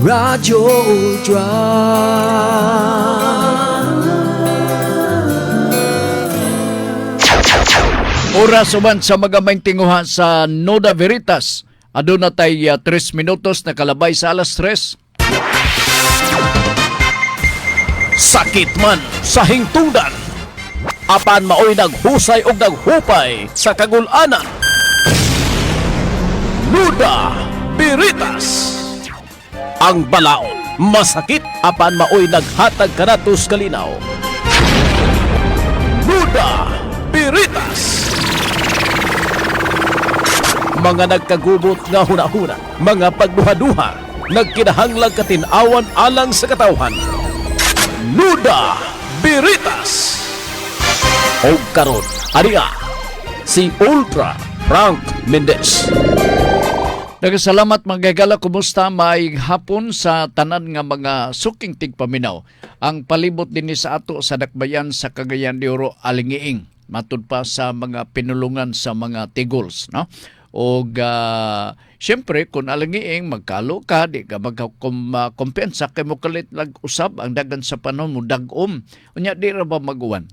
Radyo Ultra. Oras uman sa magamay tinguha sa Noda Veritas. Aduna tay 3 minutos na kalabay sa alas 3. Sakit man sa hingtungdan. Apan maoy naghusay og naghupay sa kagul-anan. Noda Veritas. Ang balaod masakit apan maoy naghatag kanatos kalinaw. Noda Veritas. Mga nagkagubot nga huna-huna, mga pagduha-duha, nagkinahanglang katinawan alang sa katawhan. Noda Veritas. O karon, ariya, si Ultra Frank Mendez. Nagasalamat mga gagala, kumusta? May hapon sa tanan nga mga suking tigpaminaw. Ang palibot din sa ato sa dakbayan sa Cagayan de Oro, Alingiing. Matud pa sa mga pinulungan sa mga tigols, no? O siyempre, kung alingiing magkalo ka, di ka magkumpensa, kay mo kalit lag-usab ang dagan sa panahon mo, dag-om. Unya, di ra ba mag-uwan?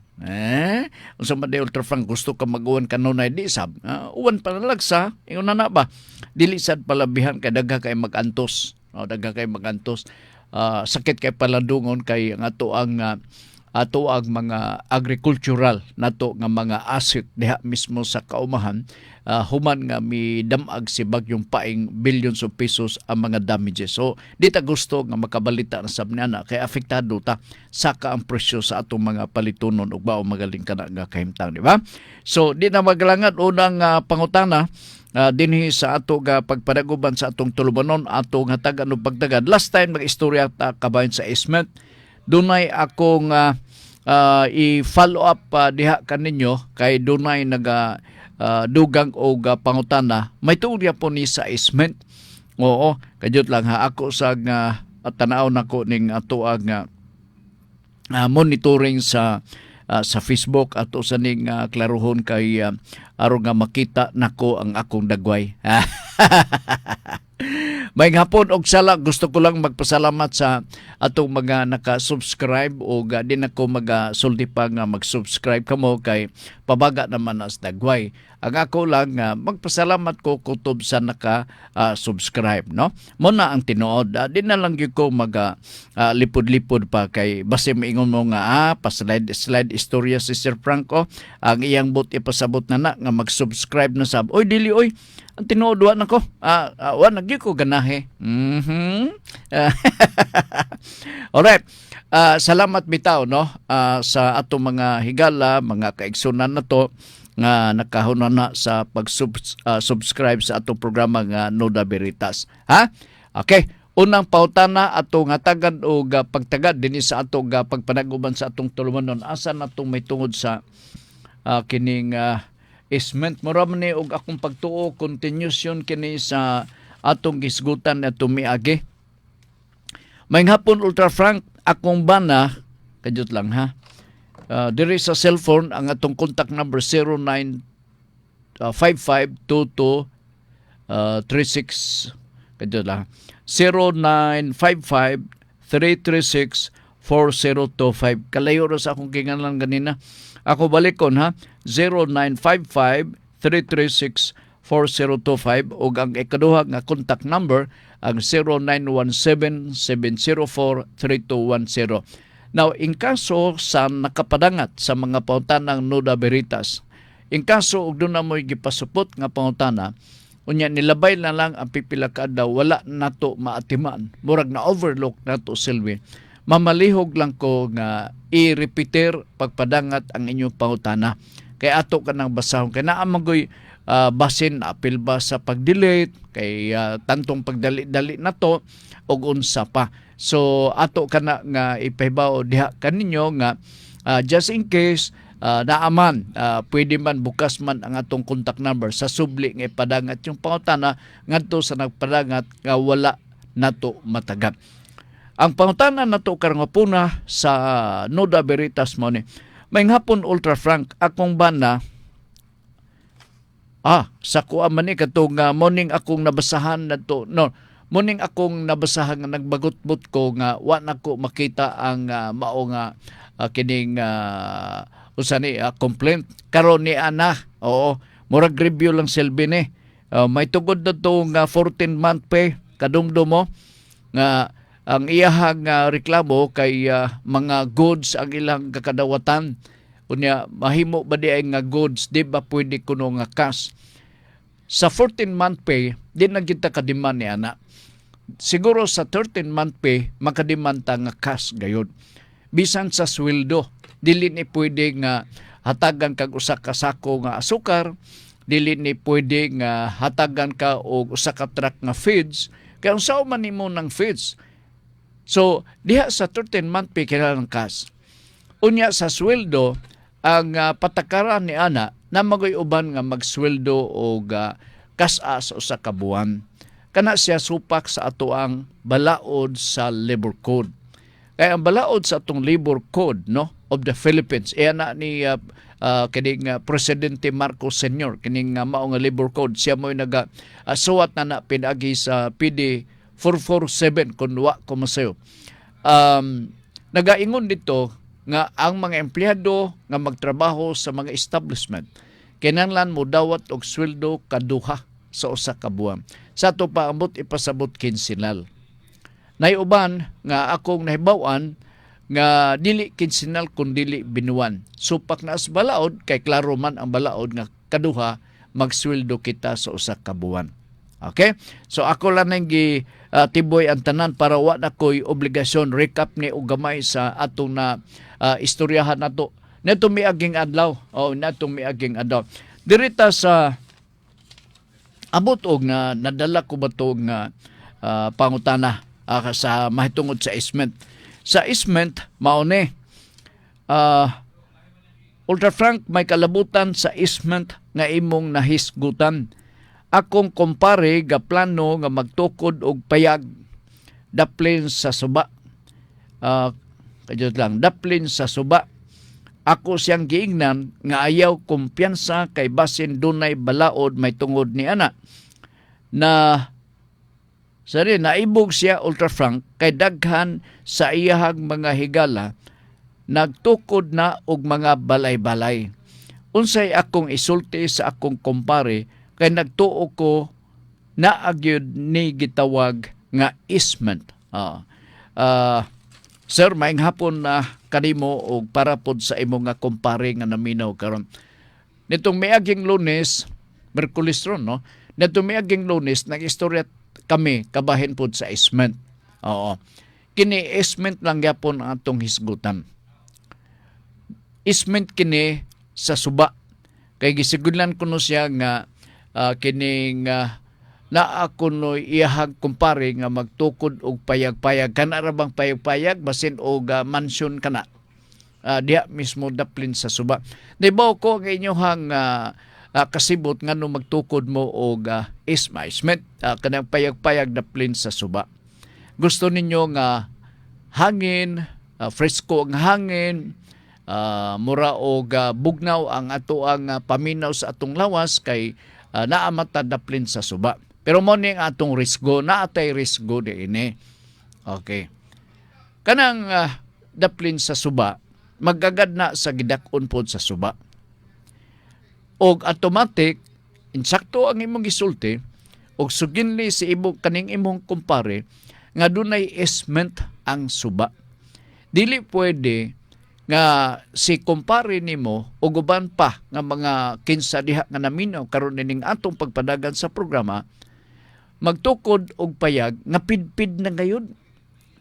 Kung sa Maday Ultra Frank, gusto ka mag-uwan kanunay, di sab. Uwan pa nalagsa, yung na ba? Dilisad palabihan kay dagha kay mag-antos. Dagha kay mag-antos. Sakit kay palandungon kay ang ato ang mga agricultural nato nga mga asset diha mismo sa kaumahan, human nga mi damag si bagyong paing billions of pesos ang mga damages. So di ta gusto nga makabalita na sabnana kay apektado ta saka ang presyo sa atong mga palitunon ug bao magaling kana nga kahimtang, di ba? So di na maglangat unang pangutana dinhi sa ato ga pagpadaguban sa atong tulubanon, atong hatagan og pagdagad. Last time mag-istorya ta kabahin sa esment, dunay akong i-follow up diha kaninyo kay dunay naga dugang og pangutana. May tuorya po ni sa esment. Oo, kajut lang ha, ako sa tanaw nako ning ato ang monitoring sa Facebook ato sa ning klaruhon kay aron nga makita nako ang akong dagway. May hapon og sala, gusto ko lang magpasalamat sa atong mga naka-subscribe o din ako magasulti pa nga mag-subscribe kamo kay pabaga naman as dagway. Ang ako lang magpasalamat ko kutob sa naka-subscribe, no? Muna ang tinuod, di na lang gyud ko lipod-lipod pa kay base maingon mo nga pa-slide istorya si Sir Franco, ang iyang bot ipasabot na nga mag-subscribe na sab. Oy dili oy, ang tinuod wa nako. Wa nagyud ko ganahe. Alright. Salamat bitaw, no, sa ato mga higala, mga kaigsunan nato nga nakahuna na sa pag-subscribe sa atong programa nga Noda Veritas. Ha? Okay. Unang pautana atong hatagan o pagtagad din sa atong pagpanaguban sa atong tulumanon. Asa na itong may tungod sa kining isment. Maram ni og akong pagtuo, continuation kini sa atong gisgutan na tumiagi. May hapon Ultra Frank, akong bana, kajut lang ha, diri sa cellphone ang atong contact number 09552236 kajut lang 0955-336-4025. Kalayo ra sa akong kingalan ganina. Ako balikon ha, 0955-336-4025 ug ang ikaduha nga contact number ang 0917-704-3210. Now, in kaso sa nakapadangat sa mga pangutanang Noda Veritas, in kaso og doon na mo'y gipasupot nga pangutana, unya nilabay na lang ang pipila ka daw, wala nato maatiman. Murag na overlook nato silbi. Mamalihog lang ko nga i-repeater pagpadangat ang inyong pangutana. Kaya ato ka nang basahon. Kaya naamagoy basin, apil ba sa pag-delete, kay tantong pagdali-dali na to, og unsa pa. So ato ka na nga ipahibaw diha kaninyo nga just in case naaman, pwede man bukas man ang atong contact number sa subli nga ipadangat yung pangutana ngadto sa nagpadangat nga wala nato matagat. Ang pangutana nato karong hapuna sa Noda Veritas mo ni. May hapon Ultra Frank, akong bana sa kuha man ni katong morning akong nabasahan nato, no, Muning akong nabasahan nga nagbagot-bot ko nga wa na ko makita ang mao nga kining complaint karon ni ana. Oo, murag review lang silbi ni. May tugod na to nga 14-month pay kadumdum mo nga ang iyahang reklamo kay mga goods ang ilang kakadawatan. Unya mahimo ba di ay nga goods di ba pwede kuno nga cash. Sa 14-month pay di na kita kademand ni ana. Siguro sa 13-month pay makademand ta nga cash gayud. Bisan sa sweldo dili ni pwede nga hatagan kag usa ka sako nga asukar, dili ni pwede nga hatagan ka og usa ka truck nga feeds kay unsa man nimo ng feeds. So diha sa 13-month pay kinahanglan cash. Unya sa sweldo ang patakaran ni ana na magoy uban nga magsweldo og kas-a sa usa ka buwan. Kana siya supak sa ato ang balaod sa labor code. Kaya ang balaod sa atong labor code no of the Philippines na ni kining Presidente Marcos Sr. kining mao nga labor code siya mo suwat na pinagi sa PD 447 kun wa ko masayo. Nagaingon dito nga ang mga empleyado nga magtrabaho sa mga establishment kinahanglan mo dawat og sweldo kaduha sa usa ka buwan. Sa ato pa ambot ipasabot kinsinal. Nay uban nga akong nahibaw-an nga dili kinsinal kun dili binuwan. Supak na as balaod kay klaro man ang balaod nga kaduha magsweldo kita sa usa ka buwan. Okay? So ako lang nang tiboy ang tanan para wa na ko'y obligasyon recap ni og gamay sa atong na istoryahan nato. Neto miaging adlaw. Neto miaging adlaw. Dirita sa abot og na nadala ko ba to nga pangutana sa mahitungod sa isment. Sa isment mao ni Ultra Frank may kalabutan sa isment nga imong nahisgutan. Akong kumpare ga plano nga magtukod og payag daplin sa suba. Daplin sa suba. Ako siyang giingnan nga ayaw kumpiyansa kay basin dunay balaod may tungod ni ana. Naibog siya Ultra Frank kay daghan sa iyahang mga higala nagtukod na og mga balay-balay. Unsay akong isulti sa akong kumpare kay nagtuo ko na agyud ni gitawag nga isment. Sir, maayong hapon na kanimo og para pod sa imo nga kumpare nga naminaw karon. Nitong miaging Lunes, Merkulis ron, no? Nitong miaging Lunes nag-istorya kami kabahin pod sa isment. Kini isment lang gyapon ang atong hisgutan. Isment kini sa suba. Kay gisigudlan kuno siya nga kining naa kuno iyahag kumpare nga magtukod og payag-payag kana ra bang payag-payag basin og mansion kana diha mismo daplin sa suba. Dibaw ko ang inyohang kasibot nga no magtukod mo og isment kanang payag-payag daplin sa suba. Gusto ninyo nga hangin, fresco ang hangin, mura og bugnaw ang ato ang paminaw sa atong lawas kay naamata daplin sa suba. Pero mo ni atong risgo, naatay risgo di ini. Okay. Kanang daplin sa suba, magagad na sa gidakon pod sa suba. Og automatic, insakto ang imong gisulti, og suginli si kaning imong kumpare, nga dunay isment ang suba. Dili pwede nga si kumpare nimo o guban pa nga mga kinsa diha nga naminaw karon ning atong pagpadagan sa programa magtukod og payag nga pidpid na ngayon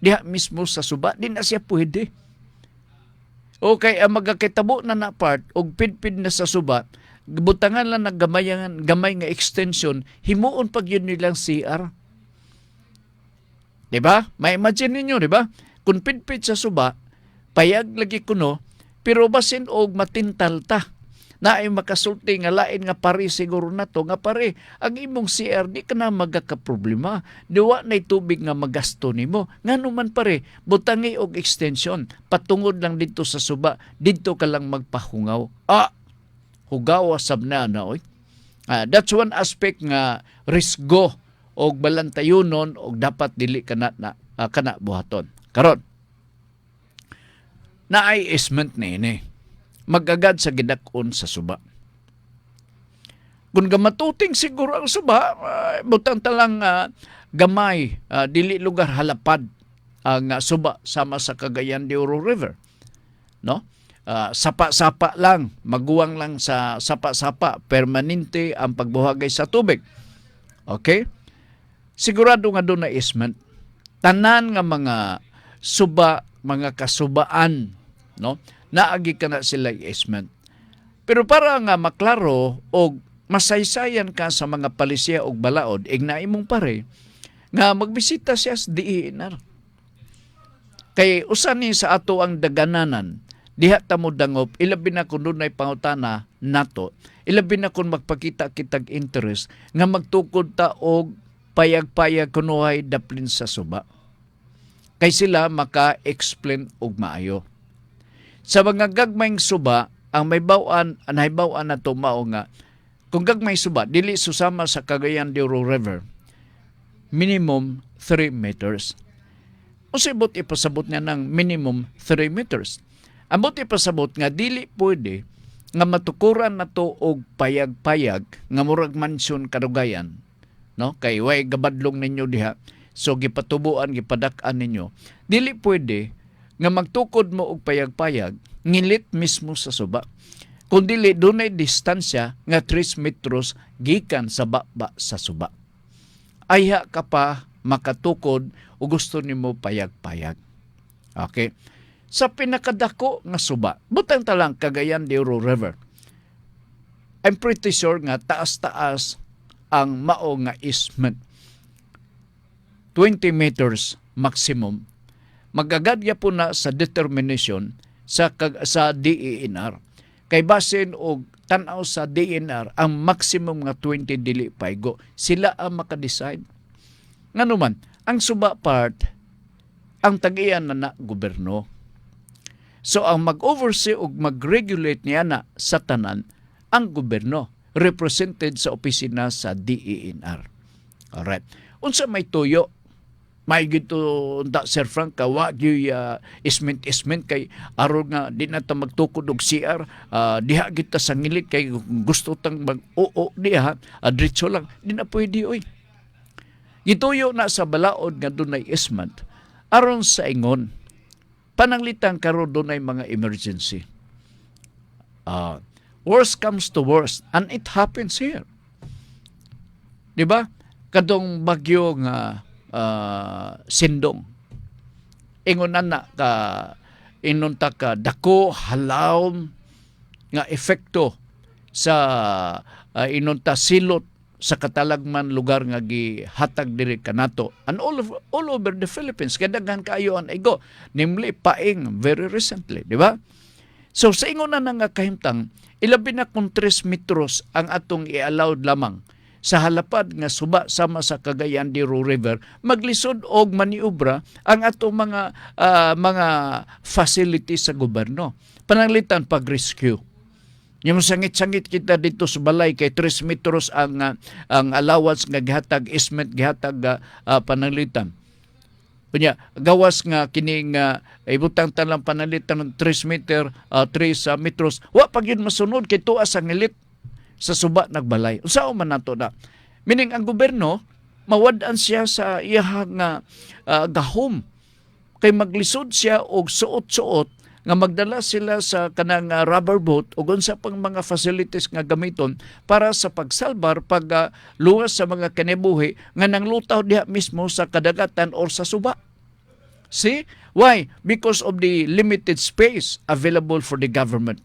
diha mismo sa suba di na siya pwede. Okay, ang magakitabo na part og pidpid na sa suba butangan lang gamay nga extension himuon pag yun nilang CR. Diba? May imagine ninyo, diba? Kung pidpid sa suba payag lagi kuno, pero basin og matintal ta. Na ay makasulti nga lain nga pare siguro na to, nga pare, ang imong CR di ka na magkakaproblema. Diwa na'y tubig nga magasto nimo. Nga naman pare, butangi og extension, patungod lang dito sa suba, dito ka lang magpahungaw. Hugaw sab na, oy. That's one aspect nga risgo og balantayunon og dapat dili kana buhaton. Karon naay easement ni magagad sa gidak-on sa suba. Kung gamatuting siguro ang suba, butang talang gamay, dili lugar halapad ang suba sama sa Cagayan de Oro River. No? Sapa-sapa lang, maguwang lang sa sapa-sapa, permanente ang pagbuhagay sa tubig. Okay? Sigurado nga doon na easement. Tanan nga mga suba, mga kasubaan, no? Naagi ka na sila easement. Pero para nga maklaro o masaysayan ka sa mga palisya o balaod, ignaay mong pare, nga magbisita siya sa DENR. Kay usan ni sa ato ang dagananan, diha ta mo dangop, ilabi na kung doon ay pangutana nato, ilabi na kung magpakita kitag interest, nga magtukod ta og payag-payag kunuhay daplin sa suba. Kay sila maka-explain og maayo. Sa mga gagmayng suba, ang may bawaan, na to mao nga, kung gagmay suba, dili susama sa Cagayan de Oro River, minimum 3 meters. O sibot ipasabot nga ng minimum 3 meters. Ambot ipasabot nga dili pwede nga matukuran na to og payag-payag nga murag mansyon kadugayan. No? Kay way gabadlong ninyo diha, so gipatubuan, gipadak-an ninyo. Dili pwede nga magtukod mo og payag-payag, ngilit mismo sa suba. Kung dili, dunay distansya nga 3 metros gikan sa baba sa suba. Ayha ka pa makatukod o gusto nimo payag-payag. Okay? Sa pinakadako nga suba, butang talang Cagayan de Oro River, I'm pretty sure nga taas-taas ang mao nga easement. 20 meters maximum. Magagadya po na sa determination sa DENR. Kay basin og tanaw sa DENR, ang maximum nga 20 dili paygo. Sila ang makadecide. Nganuman, ang suba part, ang tag-iyan na gobyerno. So ang mag-oversee og mag-regulate niya na sa tanan, ang gobyerno, represented sa opisina sa DENR. Alright. Unsa may tuyo, may gito unta Sir Frank kawa gyud isment kay aron nga di na ta magtukod og CR, diha kita sa ngilit kay gusto tang mag-oo diha, diretso lang di na pwede oy. Gituyo na sa balaod nga dunay easement aron sa ingon pananglitan karon dunay mga emergency. Worst comes to worst, and it happens here. Di ba? Kadong bagyo nga Sindong. Ingunan na ka inunta ka dako halawom nga epekto sa inunta silot sa katalagman lugar nga gihatag diri kanato and all over the Philippines kadaghan kaayo an igo, namely Paing very recently, di ba? So sa ingunan na nga kahimtang ilabi na kung 3 metros ang atong i-allowed lamang sa halapad nga suba sama sa Cagayan de Oro River, maglisod og maniobra ang atong mga facilities sa gobyerno. Pananglitan pag-rescue. Yung sangit-sangit kita dito sa balay kay 3 metros ang allowance nga gihatag easement gihatag pananglitan. Kunya gawas nga kining ibutang talang pananglitan ng 3 meter 3 metros wa pag yun masunod kay tuwa sa ngilit sa suba nagbalay. Unsao man nato na. Meaning ang gobyerno mawad-an siya sa iyang gahom kay maglisod siya og suot-suot nga magdala sila sa kanang rubber boat o unsa pang mga facilities nga gamiton para sa pagsalbar luwas sa mga kanibuhi nga nanglutaw diha mismo sa kadagatan or sa suba. See? Why? Because of the limited space available for the government.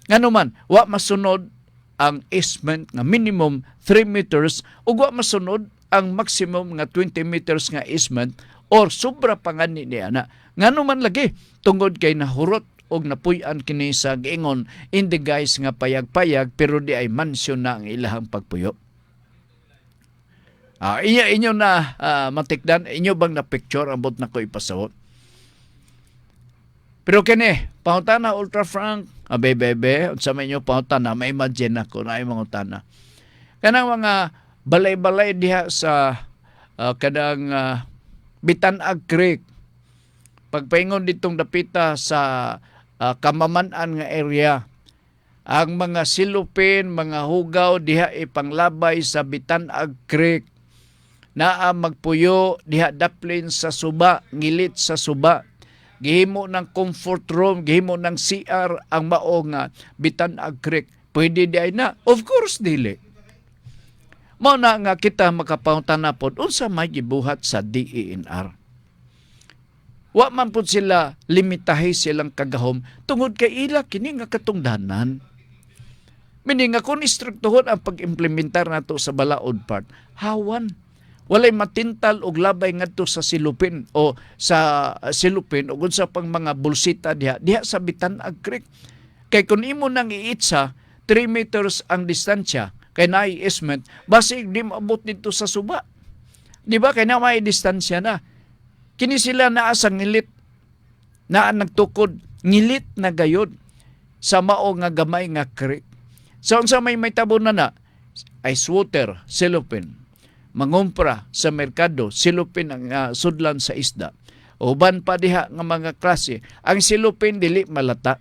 Nganuman, wa masunod ang easement nga minimum 3 meters ug wa masunod ang maximum nga 20 meters nga easement or sobra pa nga ni ana. Nganuman lagi tungod kay nahurot og napuy-an kini sa giingon in the guise nga payag-payag pero di ay mansyon na ang ilahang pagpuyo. Inyo na matikdan, inyo bang na picture ambot na ko ipasawot? Pero kini, pangutana Ultra Frank, bebe, unsa may inyo pangutana, may imagine ako na ay mga utana. Kanang mga balay-balay diha sa kadang Bitanag Creek. Pagpaingon ditong dapita sa Kamamanan nga area, ang mga silupin, mga hugaw diha ipanglabay sa Bitanag Creek. Naa magpuyo diha daplin sa suba, ngilit sa suba. Gihimo ng comfort room, gihimo ng CR ang mao nga Bitanag Creek. Pwede di ay na? Of course dili. Mao na nga kita makapangutana pod unsa may gibuhat sa DENR. Wa man pod sila limitahi silang kagahom tungod kay ila kini nga katungdanan. Meaning nga kung istruktuhon ang pag-implementar nato sa balaod part, hawan. Walay matintal og labay ngadto sa silupin o sa silupin o sa pang mga bulsita diha sa Bitanag Creek. Kay kung imo nang iitsa 3 meters ang distansya kay naay easement, basig di maabot dito sa suba. Di ba? Kay na may distansya na. Kini sila naa sa ngilit, naa nagtukod, ngilit na gayod sa mao nga gamay nga creek. So, unsa may tabunan na, ice water, silupin, mangumpra sa merkado, silupin ang sudlan sa isda. Uban pa diha nga mga klase, ang silupin dili malata.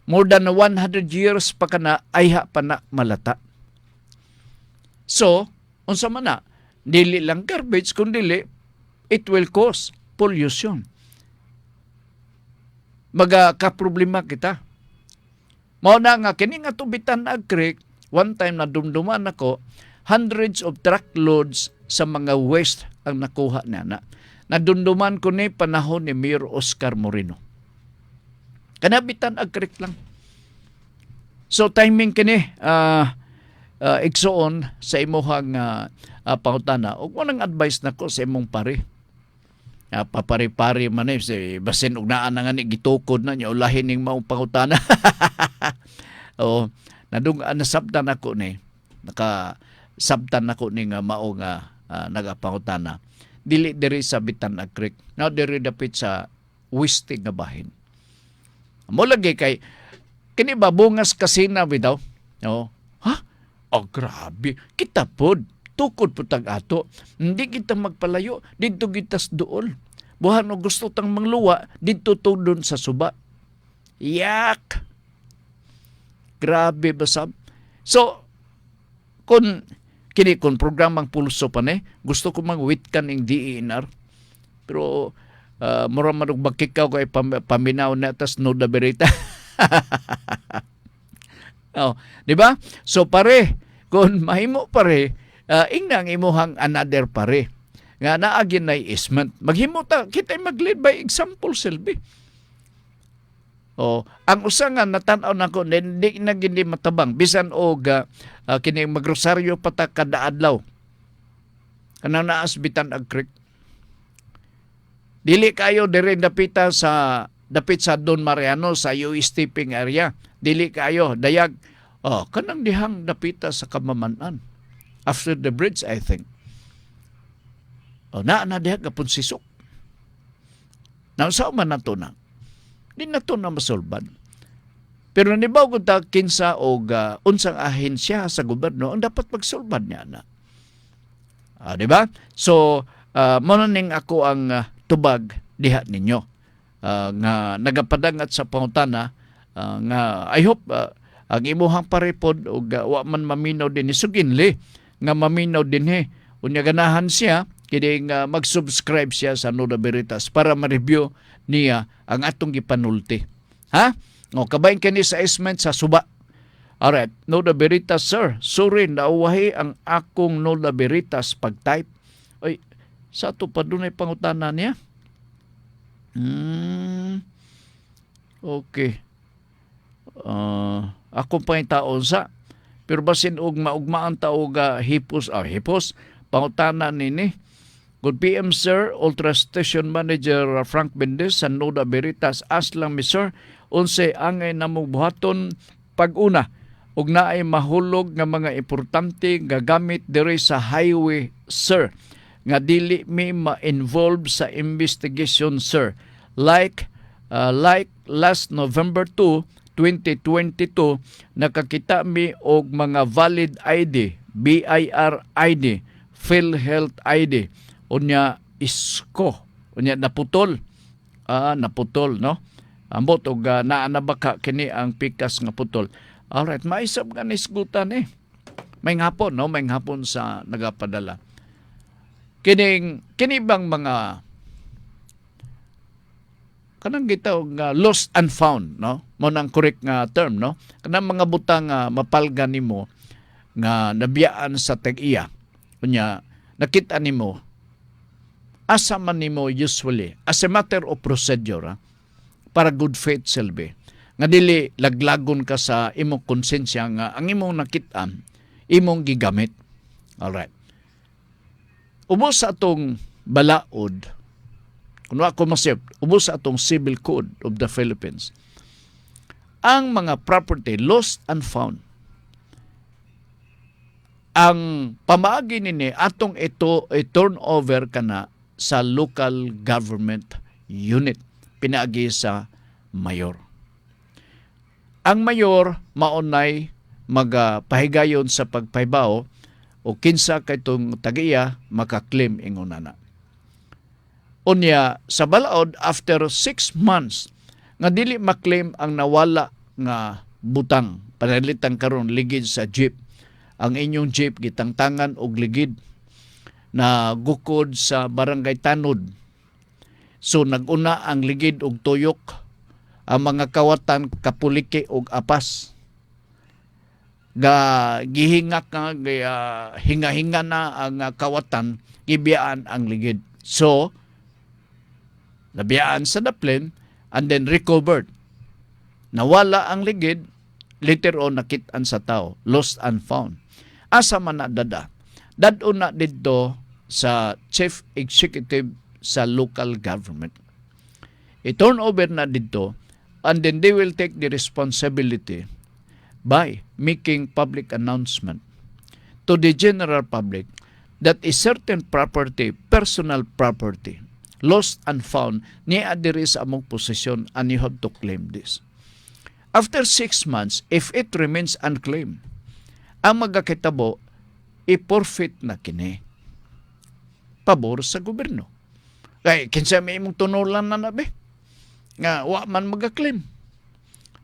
More than 100 years pa kana ayha pa na malata. So, unsa man na, dili lang garbage kundi it will cause pollution. Magakaproblema kita. Mao na nga kini nga Bitanag Creek, one time na dumduman ako, hundreds of truckloads sa mga waste ang nakuha na. Nadumduman ko ni panahon ni Mayor Oscar Moreno. Kana Bitanag Creek lang. So timing kini igsoon sa imuhang pangutana. Og mo nang advice nako sa imong pare. Papari-pari man si basin og naa nga ni gitukod na niya ulahin ning maong pangutana. O nasabtan ako ni sabtan ako ni nga mao nga nagapangutana. Dili diri sa Bitanag Creek. Now diri dapit sa Weste nga bahin. Mo lagi kay kini ba bungas kasina bitaw? No. Ha? Oh grabe. Kita pod tukod po tag ato. Hindi kita magpalayo didto gitas duol. Buhan o gusto tang mangluwa didto tudon sa suba. Yak. Grabe basab. So kun programang pulso pa ni, gusto ko mangwitkan ing DENR. Pero mura man og bakikaw kay paminaw na tas no da berita. Oh, di ba? So pare, kung mahimo pare, ingnang imuhang another pare. Nga naagin na easement. Maghimo ta, kita mag-lead by example, Selby. Oh, ang usa nga natan-aw nako hindi na gindi matabang bisan og kini magrosaryo pata kada adlaw. Kanang naas Bitanag Creek. Dili kayo dire dapit sa Don Mariano sa UST Ping area. Dili kayo dayag kanang dihang dapita sa Kamamanan. After the bridge, I think. Na diha kapun sisok. Nausa man nato na. Di na to na masolban. Pero nibaw ko ta kinsa og unsang ahensya sa gobyerno ang dapat magsolban niya na. Di ba? So, monaning ako ang tubag diha ninyo. Nga nagapadangat sa pangutana nga I hope ang imuhang paripod og wa man maminaw din ni suginli nga maminaw din unya ganahan siya kini mag-subscribe siya sa Nuda Veritas para ma-review niya ang atong gipanulti. Ha? O kabayin kini sa esment sa suba. Alright, Nuda Veritas sir. Sorry, nauwahi ang akong Nuda Veritas pag-type. Ay, sa ito pa doon ay pangutana niya? Okay. Akong pa yung taon sa. Pero basin og maugmaan taog hipos, pangutana nini. Good PM sir, Ultra Station Manager Frank Mendez sa Nuda Veritas. Aslang mi sir, unse angay namong buhaton pag-una ug naay mahulog nga mga importante gagamit diri sa highway sir nga dili mi ma-involve sa investigation sir. Like last November 2, 2022 nakakita mi og mga valid ID BIR ID, PhilHealth ID, unya isko, unya naputol. Naputol, no? Ambot og naa na baka kini ang pikas nga putol. Alright, maisap nga nisgutan May hapon, no? May hapon sa nagapadala. Kini bang mga kanang gitaw nga lost and found, no? Mo nang correct nga term, no? Kanang mga butang nga mapalga nimo nga nabiyaan sa tag-iya. Unya nakita nimo asa man nimo usually as a matter of procedure, para good faith silbi nga dili laglagon ka sa imong konsensya nga ang imong nakit-an imong gigamit. Alright. Ubos sa atong balaod, kuno ako masip, ubos sa atong Civil Code of the Philippines, ang mga property lost and found, ang pamaagi nini atong ito turn over kana sa local government unit, pinaagi sa mayor. Ang mayor maunay magapahigayon sa pagpaybaw o kinsa kay itong tagiya makaklaim ingunana. Unya sa balaod after 6 months nga dili maklaim ang nawala nga butang, panalitan karon ligid sa jeep. Ang inyong jeep gitangtangan og ligid na gukod sa barangay Tanod. So naguna ang ligid og tuyok, ang mga kawatan kapuliki og apas. Gihingak nga hinga-hinga na ang kawatan, gibiyaan ang ligid. So nabiyaan sa daplin and then recovered. Nawala ang ligid, later on nakit-an sa tao, lost and found. Asa man na dada? Dado na dito sa chief executive sa local government. I-turn over na dito and then they will take the responsibility by making public announcement to the general public that a certain property, personal property, lost and found, niya diri sa among posisyon and you have to claim this. After 6 months, if it remains unclaimed, ang magakitabo, i-forfeit na kini. Pabor sa gobyerno. Kaya kinsa may imong tunulan na nabi, nga wa man magaklaim.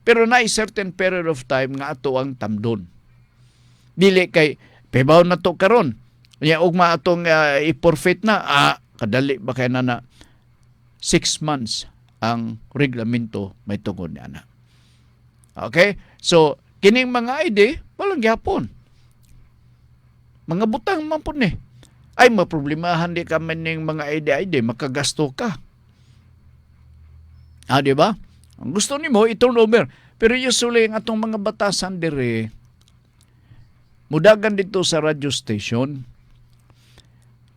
Pero na a certain period of time nga ato ang tamdon. Dili kay, pebaw na to karon. Kaya ugma atong i-forfeit na, kadali ba kaya na 6 months ang reglamento may tungod niya na. Okay? So, kining mga ID, walang gyapon. Mga butang man po ni. Ay, maproblemahan di ka man ng mga ID, makagasto ka. Di ba? Ang gusto ni mo, i-turn over. Pero usually, ang atong mga batasan dire, mudagan dito sa radio station,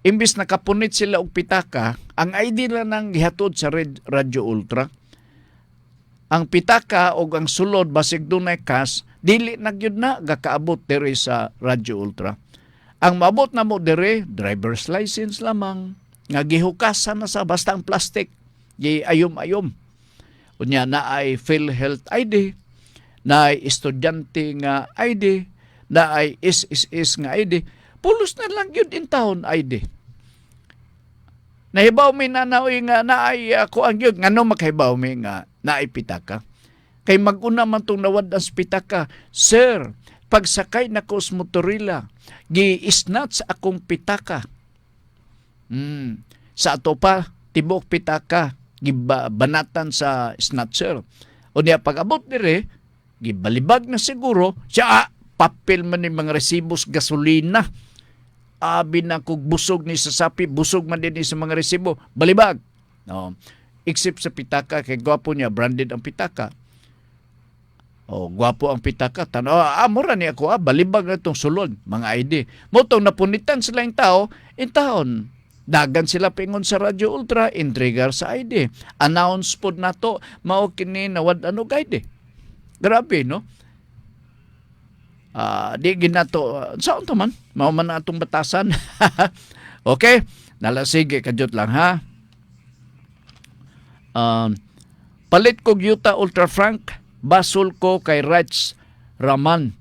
imbis nakapunit sila og pitaka, ang ID lang nang gihatod sa Radio Ultra. Ang pitaka o ang sulod, basig dunay cash, dili nagyud na gakaabot dire sa Radio Ultra. Ang maabot na mo dire, driver's license lamang, nga gihukasan na sa basta ang plastic, ayom-ayom. Unya na ay PhilHealth ID, na ay estudyante nga ID, na ay SSS nga ID, pulos na lang yun in town ID. Nahibaw mi nanawi nga na ay kuang yun, nga no makahibaw mi nga na ay pitaka. Kay mag-una man itong nawad ang pitaka, Sir, pagsakay na ko sa motorila, gi-snatch akong pitaka. Sa ato pa, tibok pitaka, gibanatan sa snatcher. O niya pag-abot dire, gibalibag na siguro, siya papel man ni mga resibos gasolina. Abi na kog busog ni sasapi, busog man din ni sa mga resibo, balibag. No. Except sa pitaka, kay gwapo niya, branded ang pitaka. Gwapo ang pitaka. Mura niya ako, balibag na itong sulod, mga ID. Motong napunitan sila yung tao, in taon, dagan sila pingon sa Radio Ultra, intrigar sa ID. Announce po na to, mao kini nawad ano ID. Grabe, no? Di ginato, saan to man? Mao man na atong batasan. Okay? Nalasige, kadyot lang, ha? Palit ko Yuta Ultra Frank, basol ko kay Rights Raman.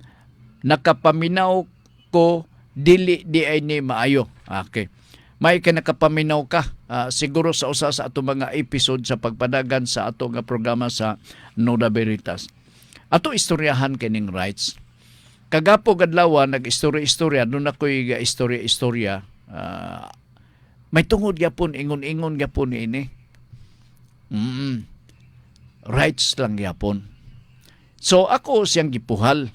Nakapaminaw ko dili di ay ni maayo. Okay. May ka nakapaminaw ka siguro sa usa sa ato mga episode sa pagpadagan sa ato nga programa sa Nuda Veritas. Ato istoryahan kining rights. Kagapo gadlaw nag-istorya-istorya doon ako'y istorya-istorya. May tungod gyapon ingon-ingon gyapon ini. Rights lang gyapon. So ako siyang gipuhal.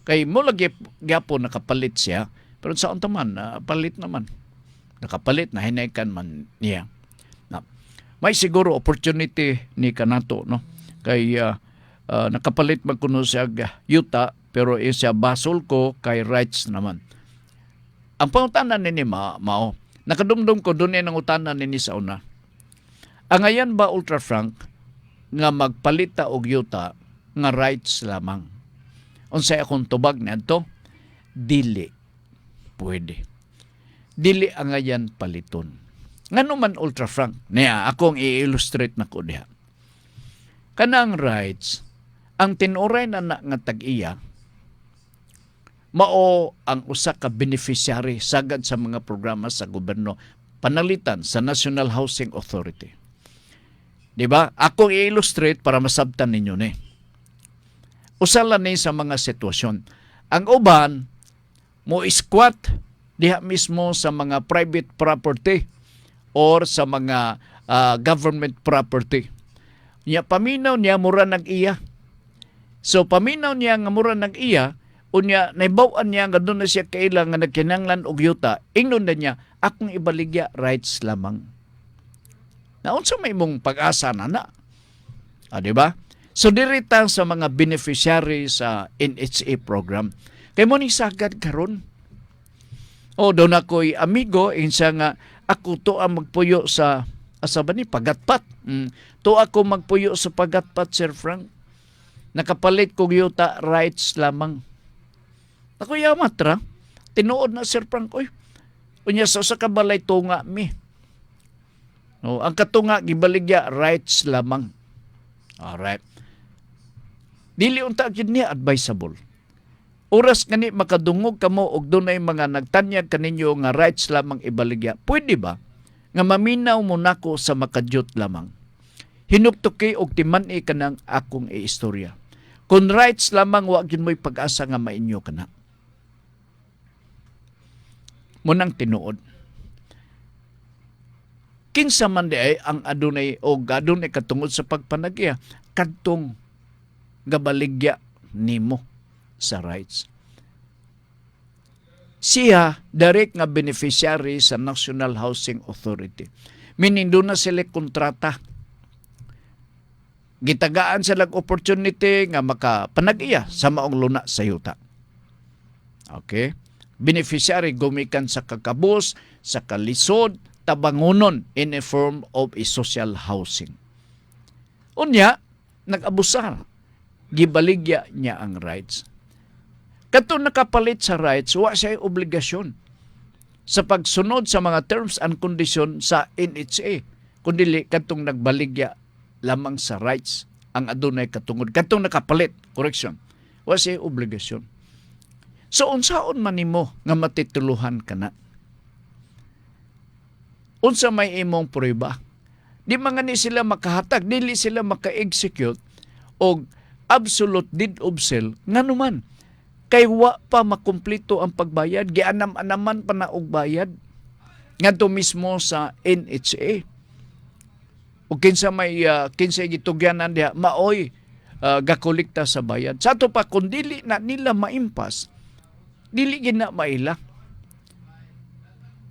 Kay mo lagi gyapon nakapalit siya, pero sa man palit naman. Nakapalit na hinaykan man niya. Na, may siguro opportunity ni kanato no. Kay nakapalit man kuno siya yuta pero siya basol ko kay rights naman. Ang pangutanan ni mao nakadumdum ko doon ang utanan ni sa una. Ang ayan ba Ultra Frank nga magpalita og yuta nga rights lamang? Unsay akong tubag niadto? Dili pwede. Dili ang ayan paliton. Ngano man Ultra Frank? Niya akong i-illustrate na ko diha. Kanang rights ang tinuray na nga tag-iya mao ang usa ka beneficiary sagad sa mga programa sa gobyerno panalitan sa National Housing Authority. Di ba? Ako i-illustrate para masabtan ninyo ni. Usala ni sa mga sitwasyon. Ang uban mo squat diha mismo sa mga private property or sa mga government property. Nya paminaw niya mura nag-iya. So paminaw niya nga mura nag-iya, unya naibaw-an niya nga doon na siya kailang nga nagkinanglan og yuta, ingnon na niya akong ibaligya rights lamang. Naunsa may mong pag-asa na. Di ba? So dirita sa mga beneficiary sa NHA program. Kay mo ni sagad karon. Doon ako'y amigo, insa nga ako to ang magpuyo sa asa ba ni pagatpat. To ako magpuyo sa pagatpat, Sir Frank. Nakapalit kong yuta rights lamang. Ako yamat ra. Tinuod na Sir Frank. Unya sa kabalay tunga mi. Ang katunga gibaligya rights lamang. Alright. Dili unta gid niya advisable. Oras gani makadungog kamo og dunay mga nagtanyag kaninyo nga rights lamang ibaligya. Pwede ba nga maminaw mo nako sa makadyot lamang? Hinuktuki og timan-i kanang akong istorya. Kung rights lamang wa gyud mo'y pag-asa nga mainyo kana. Munang tinuod. Kinsa man di ay ang adunay o adunay katungod sa pagpanagya kadtong gabaligya nimo sa rights. Siya direct nga beneficiary sa National Housing Authority. Meaning doon na sila kontrata. Gitagaan sila opportunity nga makapanag-iya sa maong luna sa yuta. Okay? Beneficiary gumikan sa kakabus, sa kalisod, tabangunon in a form of a social housing. Unya, nag-abusar. Gibaligya niya ang rights. Kato nakapalit sa rights, wa siya obligasyon sa pagsunod sa mga terms and condition sa NHA. Kundi katong nagbaligya lamang sa rights ang adunay katungod. Katong nakapalit, correction, wa siya obligasyon. So, unsaon man nimo nga matituluhan ka na? Unsa may imong prueba? Di mga ni sila makahatag, dili sila maka-execute og absolute deed of sale nga naman. Kay wa pa makumpleto ang pagbayad, gianam-anaman pa na og bayad ngadto mismo sa NHA. O kinsa may kinsa gitugyanan diha maoy gakolekta sa bayad. Sa ato pa kun dili na nila maimpas, dili gina maila.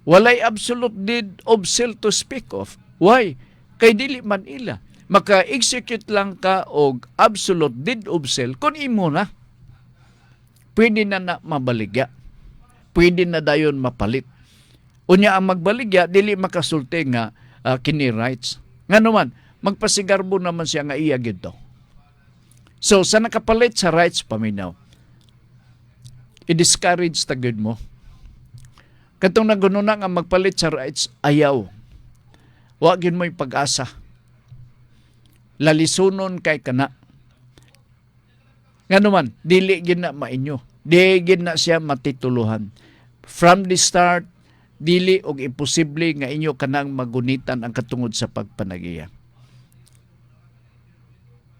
Walay absolute deed of sale to speak of. Why? Kay dili man ila. Maka-execute lang ka og absolute deed of sale kun imo na. Pwede na mabaligya. Pwede na dayon mapalit. Unya ang magbaligya, dili makasulti nga kini rights. Nga naman, magpasigarbo naman siya nga iya gito. So, sa nakapalit sa rights, paminaw, i-discourage tagid mo. Katong nagununa nga magpalit sa rights, ayaw. Wa gyud mo'y pag-asa. Lalisunon kay kana. Nga naman, dili gyud na mainyo. Di gyud na siya matituluhan. from the start dili og imposible nga inyo kanang magunitan ang katungod sa pagpanagiya.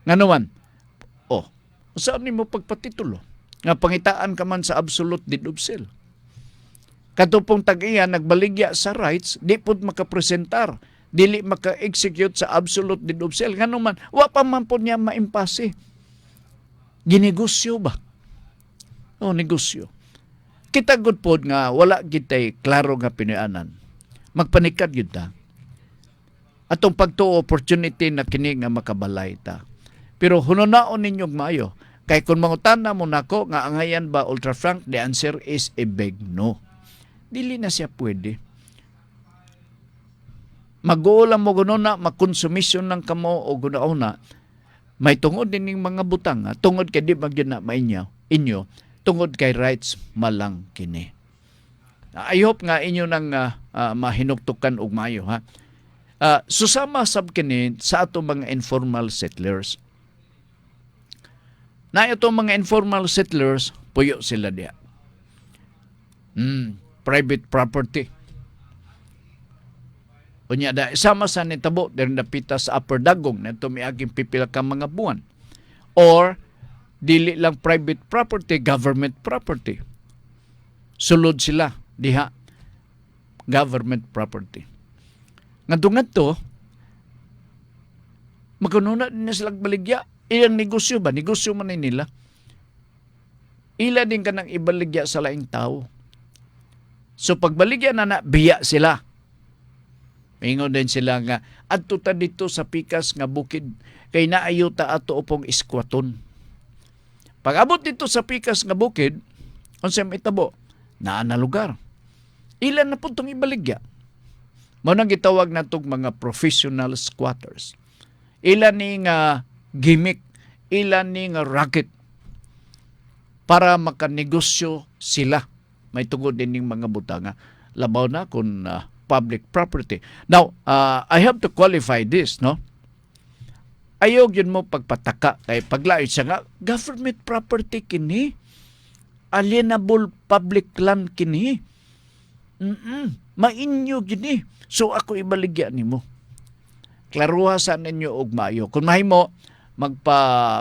Nganuman, saan nimo pagpatitulo? Nga pangitaan ka man sa absolute deed of sale. Katupong tag-iya nagbaligya sa rights, di pud makapresentar, dili maka-execute sa absolute deed of sale. Nganuman, wa pa man po niya maimpase. Ginegosyo ba? Negosyo. Kita gud pod nga wala kitay klaro nga pinuyanan. Magpanikad gyud ta. Atong pagtuo opportunity na kini nga makabalay ta. Pero hunonaon ninyong maayo. Kay kung mangutana mo nako nga angayan ba ultra frank, the answer is a big no. Dili na siya pwede. Mag-uulam mo gununa, makonsumisyon ng kamo o gunauna, may tungod din ng mga butang, tungod kay di magyun na inyo, tungod kay rights malang kini. I hope nga inyo nang mahinuktukan og mayo ha. Susama sab kini sa ato mga informal settlers. Na itong mga informal settlers, puyo sila diya. Private property. Unya da sama sa nitabo der napita sa Upper Dagong na tumiaging pipila ka mga buwan. Or dili lang private property, government property. Sulod sila diha government property. Ngadto magkununa din sila baligya. Ilang negosyo ba? Negosyo man nila. Ila din ka nang ibaligya sa laing tao. So pagbaligya na biya sila. Mingon din sila nga, adto ta dito sa pikas nga bukid, kay naayo ta ato upong iskwaton. Pag abot dito sa pikas nga bukid, unsay mahitabo? Naa na lugar. Ilan na po itong ibaligya? Mao nang gitawag natong mga professional squatters. Ilan ni nga gimmick, ilan ni nga racket para makanegosyo sila. May tungod din ng mga butanga. Labaw na kung public property. Now, I have to qualify this, no? Ayog yun mo pagpataka. Kaya paglayo siya nga, government property kini. Alienable public land kini. Mainyo gini. So ako ibaligya nimo. Klaruhasan ninyo og maayo. Kung mahimo,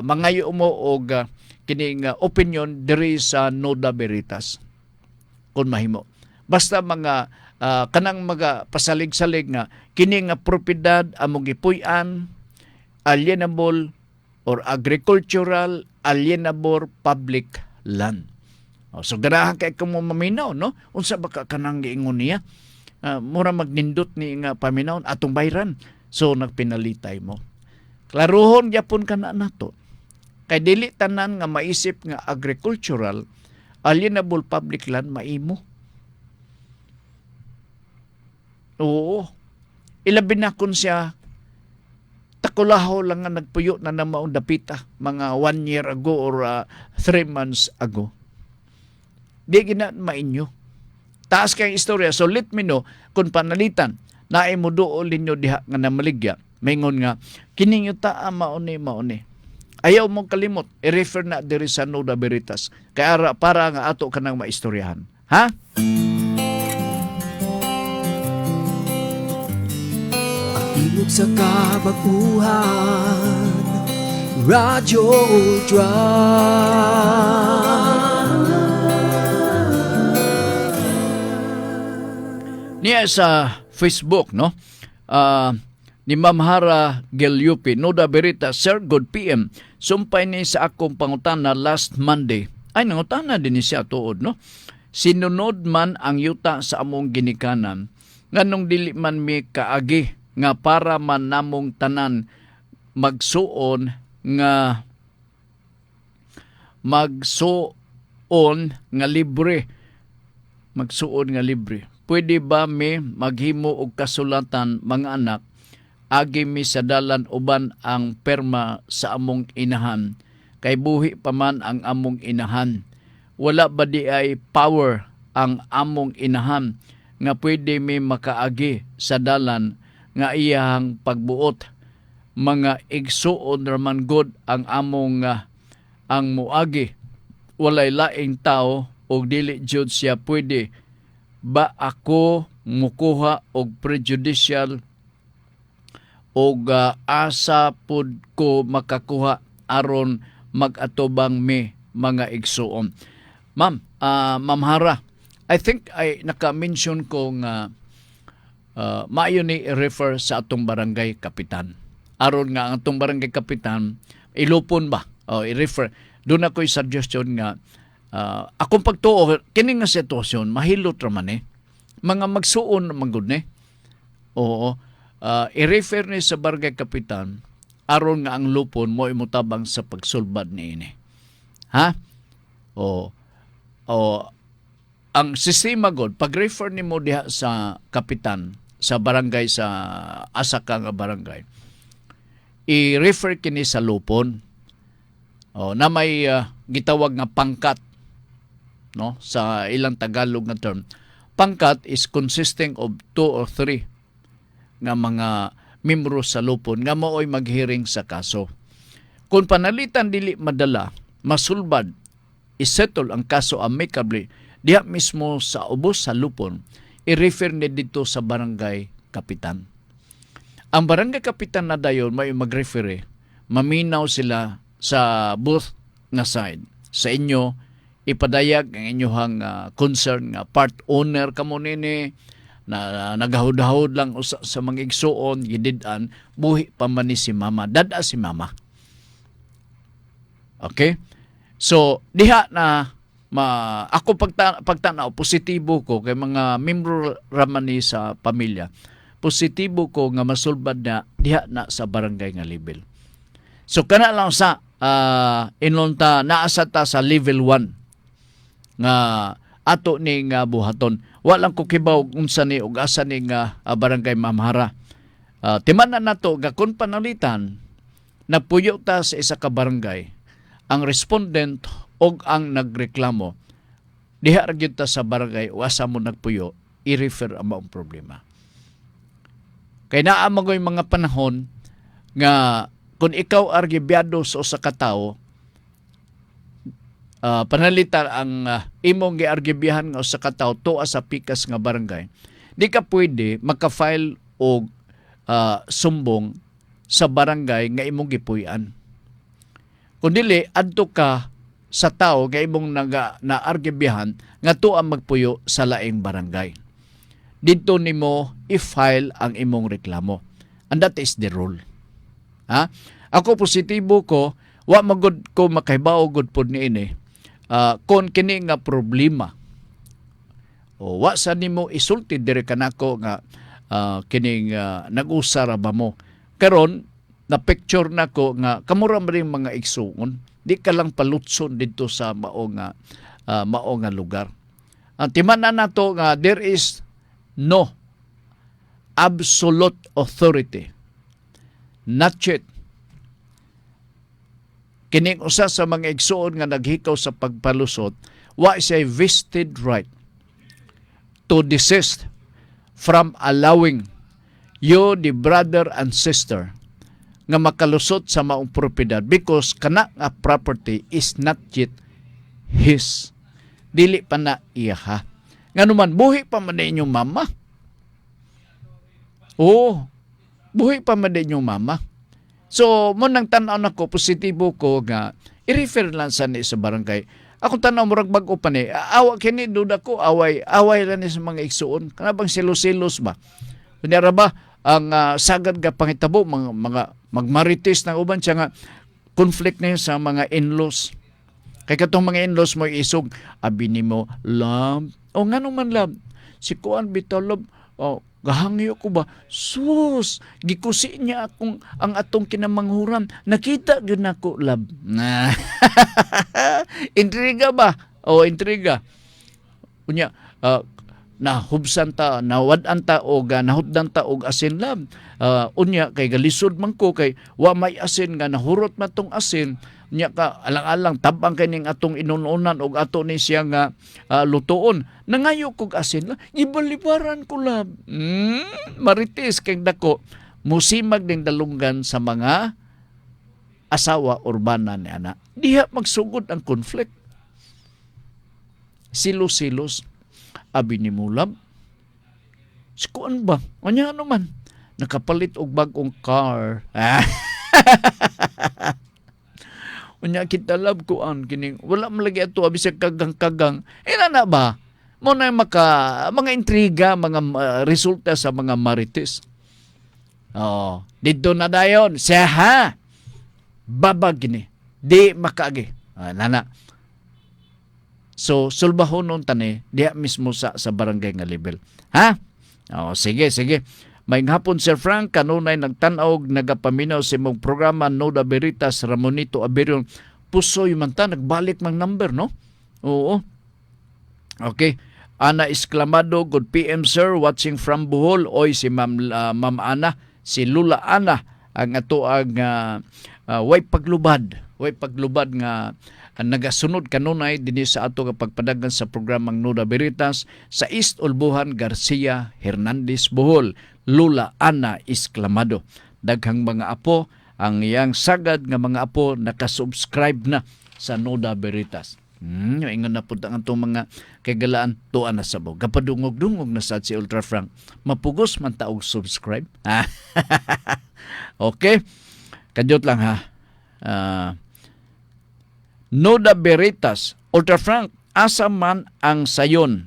mangayo mo og kining opinion diri sa Nuda Veritas. Kung mahimo. Basta mga kanang mga pasalig-salig nga kining propiedad among gipuy-an, alienable or agricultural alienable public land. So ganahan kay kamo maminaw, no? Unsa ba ka kanang giingon niya? Mura magnindot ni nga paminaw atong bayran. So nagpinalitay mo. Klaruhon gyapon kana nato. Kay dili tanan nga maisip nga agricultural alienable public land maimo. Oo. Ilabi na kun siya takulaho lang nga nagpuyo na maong dapita mga 1 year ago or 3 months ago. Di gina mainyo. Taas kayong istorya. So let me know kung panalitan na mo dool ninyo diha nga namaligya. Maingon nga, kining yuta mauni. Ayaw mong kalimot. I-refer na diri sa Nuda Veritas. Kaya para nga ato ka nang maistoryahan. Ha? Ilog sa kabaguhan, Radyo Ultra. Niya sa Facebook, no? Ni Ma'am Hara Gelyupi, Nuda Veritas, Sir, good PM. Sumpay ni sa akong pangutana last Monday. Ay, nangutana din ni siya tuod, no? Sinunod man ang yuta sa among ginikanan, nganong dili man mi kaagi, nga para man namong tanan magsuon nga libre. Magsuon nga libre. Pwede ba mi maghimo og kasulatan mga anak agi mi sa dalan uban ang perma sa among inahan kay buhi pa man ang among inahan. Wala ba di ay power ang among inahan nga pwede mi makaagi sa dalan nga iyang pagbuot. Mga igsuon raman god ang among ang muagi. Walay laing tao og dili jud siya pwede ba ako mukuha og prejudicial og asa pud ko makakuha aron mag-atubang mi mga igsuon. Ma'am, Ma'am Hara, I think ay naka-mention ko nga maayo ni i-refer sa atong barangay kapitan. Aron nga ang atong barangay kapitan ilupon ba o i-refer. Doon ako'y suggestion nga akong pagtuo kini nga sitwasyon mahilot ra man mga magsuon man gud ni. Oo. I-refer ni sa barangay kapitan aron nga ang lupon mo imutabang sa pagsulbad niini. Ha? O ang sistema god pag-refer nimo diha sa kapitan sa barangay sa asa ka nga barangay, i-refer kini sa lupon. Na may gitawag nga pangkat, no, sa ilang Tagalog nga term. Pangkat is consisting of 2 or 3 nga mga membro sa lupon nga mao'y maghearing sa kaso. Kung panalitan dili madala, masulbad, isettle ang kaso amicably diha mismo sa ubos sa lupon, i-refer ni dito sa barangay kapitan. Ang barangay kapitan na dayon may mag-refer, maminaw sila sa booth nga side. Sa inyo, ipadayag ang inyong concern nga part owner kamo nini na nagahud-hud lang sa mga igsuon, gidid-an, buhi pa man ni si mama, dada si mama. Okay? So, diha na ako pagtanaw, positibo ko kay mga membro raman ni sa pamilya. Positibo ko nga masulbad na diha na sa barangay nga level. So, kana lang sa inunta naasa ta sa level 1 nga ato ni nga buhaton. Walang kukibaw unsa ni ug asa ni nga barangay Ma'am Hara. Timanan nato nga kun panalitan nagpuyo ta sa isa ka barangay ang respondent og ang nagreklamo diha ra gyud ta sa barangay o asa mo nagpuyo i-refer ang maong problema. Kay naa magoy mga panahon nga kung ikaw argibyado sa usa ka tawo, panalitan ang imong giargibihan nga usa ka tawo tuwa sa pikas nga barangay, di ka pwede maka-file og sumbong sa barangay nga imong gipuy-an. Kung dili adto ka sa tawo nga imong naargibihan nga tuwa magpuyo sa laing barangay. Dito nimo i-file ang imong reklamo. And that is the rule. Ha? Ako positibo ko, wa magud ko makahibaw gud pod niini. Kon kini nga problema. O wa sa nimo isulti dire kanako nga kining nag-usara ba mo. Karon na picture nako nga kamura ring mga igsuon, di ka lang palutson dito sa mao nga lugar. Ang timanan nato nga there is no absolute authority. Not yet. Kining usa sa mga igsuon nga naghikaw sa pagpalusot, wa siya vested right to desist from allowing you, the brother and sister, nga makalusot sa maong propiedad because kana nga property is not yet his. Dili pa na iya ha. Nga naman, buhi pa man din yung mama. Oo, buhi pa man din yung mama. So, mo nang tanaw na ko, positibo ko nga, i-refer lang sa ni sa barangay. Ako tanaw mo ragbag pa ni, awa kini duda ko, away lang ni sa mga igsuon. Kanabang silos-silos ba? Kunyara ba, ang sagad ka pangitabo, mga magmarites ng uban siya nga, conflict na yun sa mga in-laws. Kaya katong mga in-laws mo isog, abi ni mo, love, o nga naman love, si Kuan bitaw love, gahangyo ko ba? Sus! Gikusi niya akong ang atong kinamanghuram. Nakita yun ako, love. Intriga ba? O, intriga. Unya, nahubsan ta, nawadan ta o nahuddan ta og asin, love. Unya, kay galisod man ko, kay wa may asin nga nahurot man tong asin. Nya ka alang-alang tabang kining atong inununan og ato ni siya nga lutoon. Nangayo kog asin la, ibalibaran ko lab. Marites kay dako musimag ning dalunggan sa mga asawa urbana ni ana. Diha magsugod ang conflict. Silos-silos. Abi ni Mulab. Sikuan ba? Anya ano man? Nakapalit og bagong car. Unya kita lab kuan kining wala man lagi ato abi sa kagang-kagang. Na ba? Mo na mga intriga, mga resulta sa mga marites. Oh, dito na dayon. Siya ha. Babag gini. Di makaagi. Nana. So, sulbahon nun tani, diya mismo sa barangay nga level. Ha? Sige. May hapon, Sir Frank, kanunay nagtanaw, nagapaminaw sa imong programa, Noda Veritas, Ramonito Aberion. Pusoy man ta, nagbalik mang number, no? Oo. Okay. Ana Exclamado, good PM, sir, watching from Bohol. Oy, si Ma'am Ana, si Lula Ana, ang ato ang way paglubad nga nagasunod kanunay dinhi sa ato nga pagpadagan sa programang Noda Veritas sa East Ulbuhan Garcia Hernandez Bohol, Lula Ana Exclamado. Daghang mga apo ang iyang sagad nga mga apo nakasubscribe na sa Noda Veritas. Ingon na po ang itong mga kagalaan tuan na sabo. Kapadungog-dungog na sa si Ultra Frank. Mapugos man taog subscribe. Okay? Kadyot lang ha. Noda Veritas, Ultra Frank, asa man ang sayon.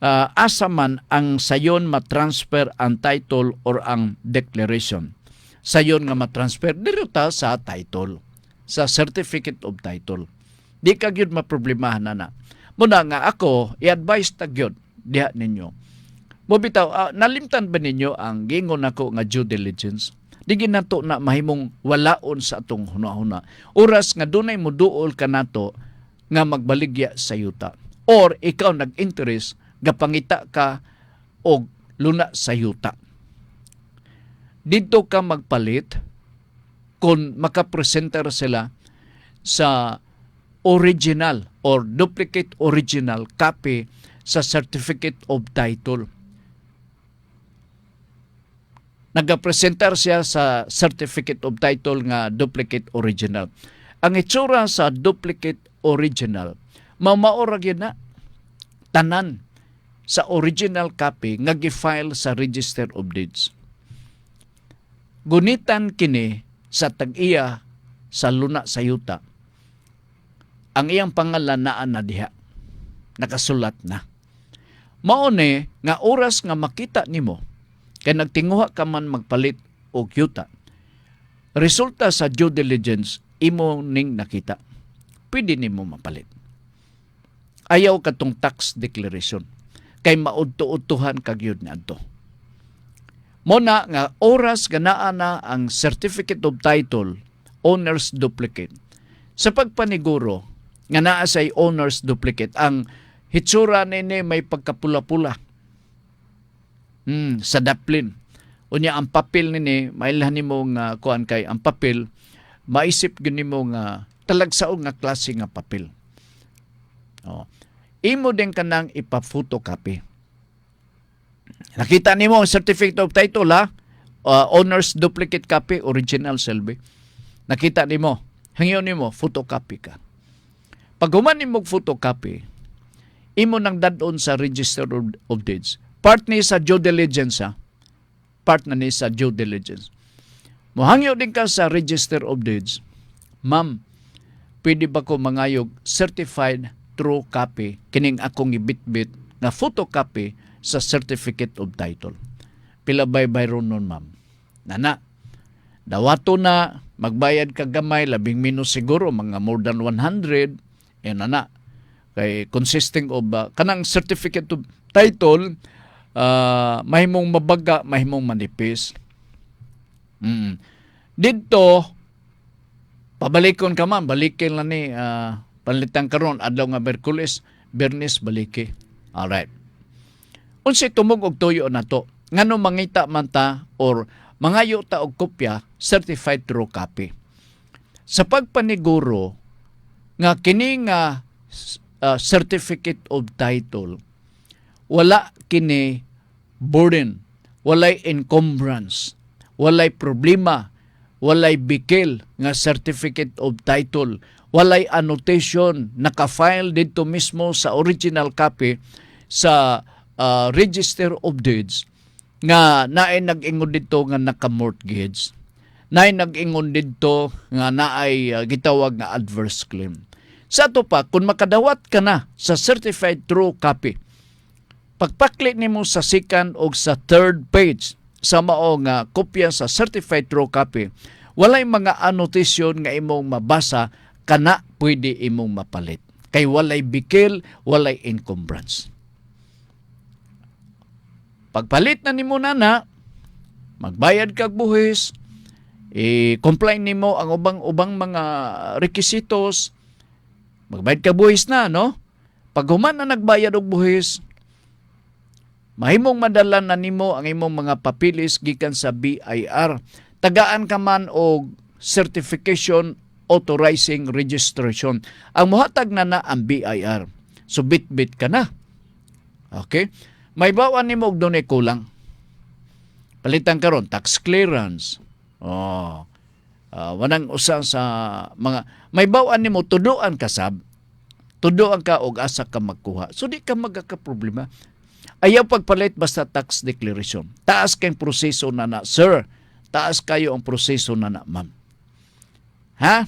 Asa man ang sayon matransfer ang title or ang declaration. Sayon nga matransfer direta sa title, sa certificate of title. Di ka gyud maproblemahan na. Muna nga ako, i-advise ta gyud diha ninyo. Mobitaw, nalimtan ba ninyo ang gingon nako nga due diligence? Di ginato na mahimong walaon sa atong huna-huna. Oras nga dunay mo duol ka nato nga magbaligya sa yuta. Or ikaw nag-interest, gapangita ka og luna sa yuta. Dito ka magpalit kung makapresenter sila sa original or duplicate original copy sa certificate of title. Nagapresentar siya sa certificate of title nga duplicate original. Ang itsura sa duplicate original, mamaorag yun na tanan sa original copy nga gi-file sa Register of Deeds. Gunitan kini sa tag-iya sa luna sa yuta. Ang iyang pangalan naa na diha. Nakasulat na. Maone nga oras nga makita nimo kaya nagtinguha ka man magpalit o yuta. Resulta sa due diligence, imo ning nakita. Pwede nimo mapalit. Ayaw katong tax declaration. Kay maudto-utuhan kagyud na ato. Muna nga oras ganaa na ang certificate of title, owner's duplicate. Sa pagpaniguro, nga naa say owner's duplicate, ang hitsura nini may pagkapula-pula. Sa daplin. Unya ang papel nini, mailhan nimo nga kuan kay ang papel, maisip gyud nimo nga talagsaon nga klase nga papel. Imo din kanang ipa-photocopy. Nakita nimo ang certificate of title ha? Owner's duplicate copy, original selbe. Nakita nimo, hangyo nimo, photocopy ka. Pag human nimo photocopy, imo nang dadon sa Register of Deeds. Part ni sa due diligence ha? Part na ni sa due diligence. Mohangyo din ka sa Register of Deeds. Ma'am, pwede ba ko mangayog certified true copy kining akong ibitbit na photocopy sa certificate of title? Pila bay ron nun, ma'am? Nana, dawato na, magbayad ka gamay, labing minus siguro, mga more than 100, nana, kay consisting of, kanang certificate of title, mahimong mabaga, mahimong manipis. Dito, pabalikon ka man, balikin lang ni, palitan karon adlaw nga Berkules, Bernes baliki. Alright. Unsi tumog og tuyo na to, ngano mangita man ta or mangayo ta og kopya, certified true copy. Sa pagpaniguro nga kini nga certificate of title, wala kini burden, walay encumbrance, walay problema, walay bikil nga certificate of title walay annotation, naka-file dito mismo sa original copy sa Register of Deeds nga naay nag-ingon dito nga naka-mortgage. Naay nag-ingon dito nga naay gitawag nga adverse claim. Sa ato pa, kung makadawat ka na sa certified true copy, pagpaklik nimo sa second o sa third page sa mao nga kopya sa certified true copy, walay mga annotation nga imong mabasa kana pwede imong mapalit. Kay walay bikil, walay encumbrance. Pagpalit na nimo nana, magbayad kag buhis, i-comply nimo ang ubang mga requisitos, magbayad kag buhis na, no? Pag human na nagbayad og buhis, mahimong madala na nimo ang imong mga papilis gikan sa BIR. Tagaan ka man og certification authorizing registration. Ang muhatag na ang BIR. So bit-bit ka na. Okay? May bawaan nimo og dunay kulang. Palitan karon tax clearance. Wanang usa sa mga may bawaan nimo tuduan ka sab. Tuduan ka og asa ka magkuha. So di ka magka-problema. Ayaw pagpalit basta tax declaration. Taas kayong proseso na sir. Taas kayo ang proseso na ma'am. Ha?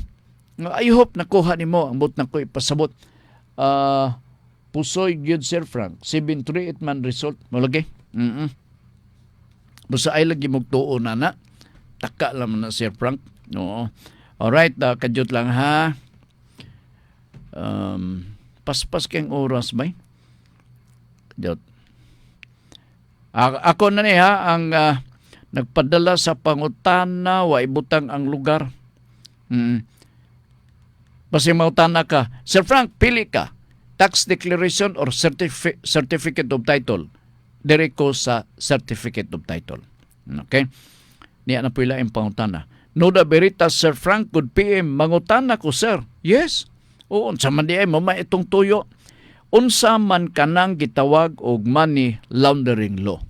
I hope nakuha nimo ang bot na ko ipasabot. Pusoy gyud Sir Frank 738 man result mo lagi. Basta ay lagi magtuo na. Taka lang na Sir Frank. Oo. Alright, kadyot lang ha. Paspas kayong oras ba? Kadyot. Ako na niya ang nagpadala sa pangutana, wa ibutang ang lugar. Basta mautana ka, Sir Frank, pili ka. Tax declaration or certificate of title. Dire ko sa certificate of title. Okay? Niya na pila ang pangutana. Noda Veritas, Sir Frank, good PM. Mangutana ko, sir. Yes. Oo, unsa man di ay mama itong tuyo. Unsa man kanang gitawag og money laundering law.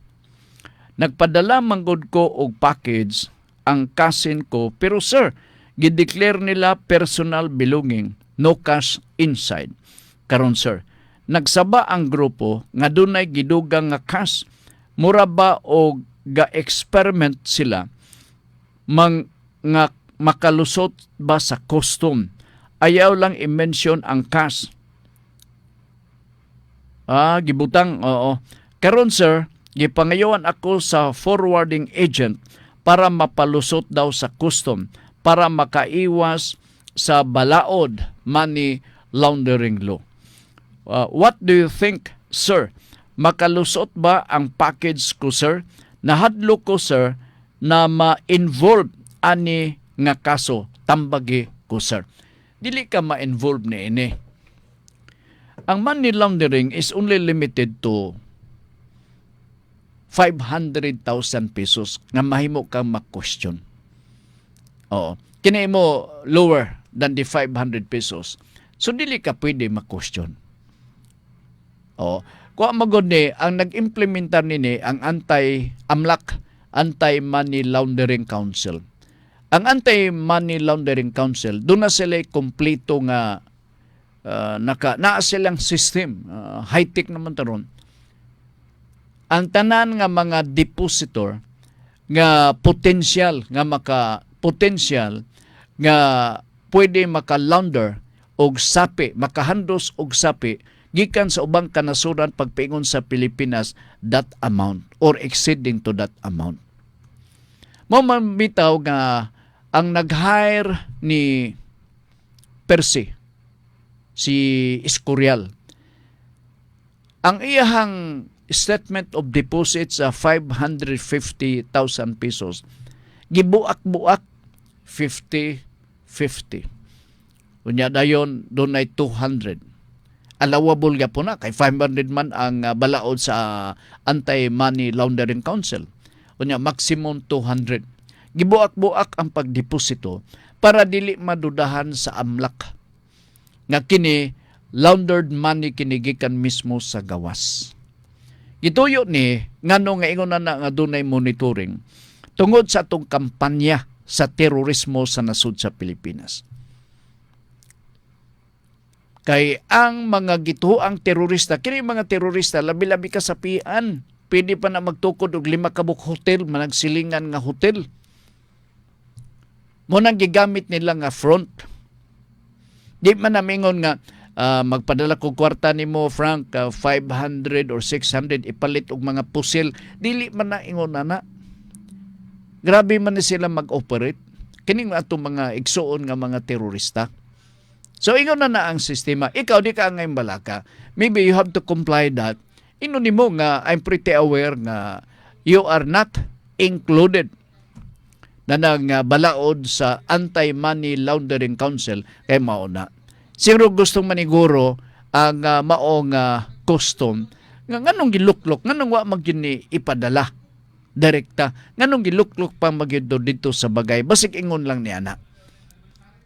Nagpadala manggod ko og package ang cousin ko, pero sir, gideclare nila personal belonging, no cash inside. Karon sir, nagsaba ang grupo nga dunay gidugang nga cash. Mura ba og ga-experiment sila nga makalusot ba sa custom? Ayaw lang i-mention ang cash. Gibutang, oo. Karon sir, gipangayoan ako sa forwarding agent para mapalusot daw sa custom para makaiwas sa balaod money laundering law. What do you think, sir? Makalusot ba ang package ko, sir? Nahadlo ko, sir, na ma-involve ani nga kaso tambagi ko, sir. Dili ka ma-involve ni ini. Ang money laundering is only limited to 500,000 pesos nga mahimo kang ma-question. Oo. Kini mo lower than the 500 pesos. So dili ka pwede ma-question. Oo. Kuha magod ni ang nag-implementar nini ang anti-AMLAC, Anti-Money Laundering Council. Ang Anti-Money Laundering Council, doon na sila kompleto nga naa silang system, high-tech naman taron. Ang tanan nga mga depositor nga potential nga pwede maka-launder og sapi, makahandos og sapi gikan sa ubang kanasuran pagpaingon sa Pilipinas that amount or exceeding to that amount. Mao man bitaw nga ang nag-hire ni Percy si Escorial. Ang iyahang statement of deposits sa 550,000 pesos gibuak-buak 50-50. Unya dayon dunay 200. Allowable ga po na kay 500 man ang balaod sa Anti-Money Laundering Council. Unya maximum 200. Gibuak-buak ang pagdeposito para dili madudahan sa AMLAC nga kini laundered money kini gikan mismo sa gawas. Gituyo ni ngano nga ingon na nga dunay monitoring tungod sa atong kampanya sa terorismo sa nasud sa Pilipinas. Kay ang mga gituang terorista, kini mga terorista labi-labi kasapian, pwede pa na magtukod og 5 kabuk hotel, managsilingan nga hotel. Mo nang gigamit nila nga front. Di man namingon nga magpadala ko kwarta nimo Frank 500 or 600 ipalit og mga pusil, dili man na ingon ana. Grabe man na sila mag-operate kining atong mga igsuon nga mga terorista. So ingon na ang sistema. Ikaw di ka ngay balaka. Maybe you have to comply that. Ino nimo nga I'm pretty aware nga you are not included na nang balaod sa Anti-Money Laundering Council kay mao na. Siguro gustong maniguro ang maong custom nga nganong giluklok, nganong wa magini ipadala direkta, nganong giluklok pa magyud dito sa bagay. Basig ingon lang ni ana.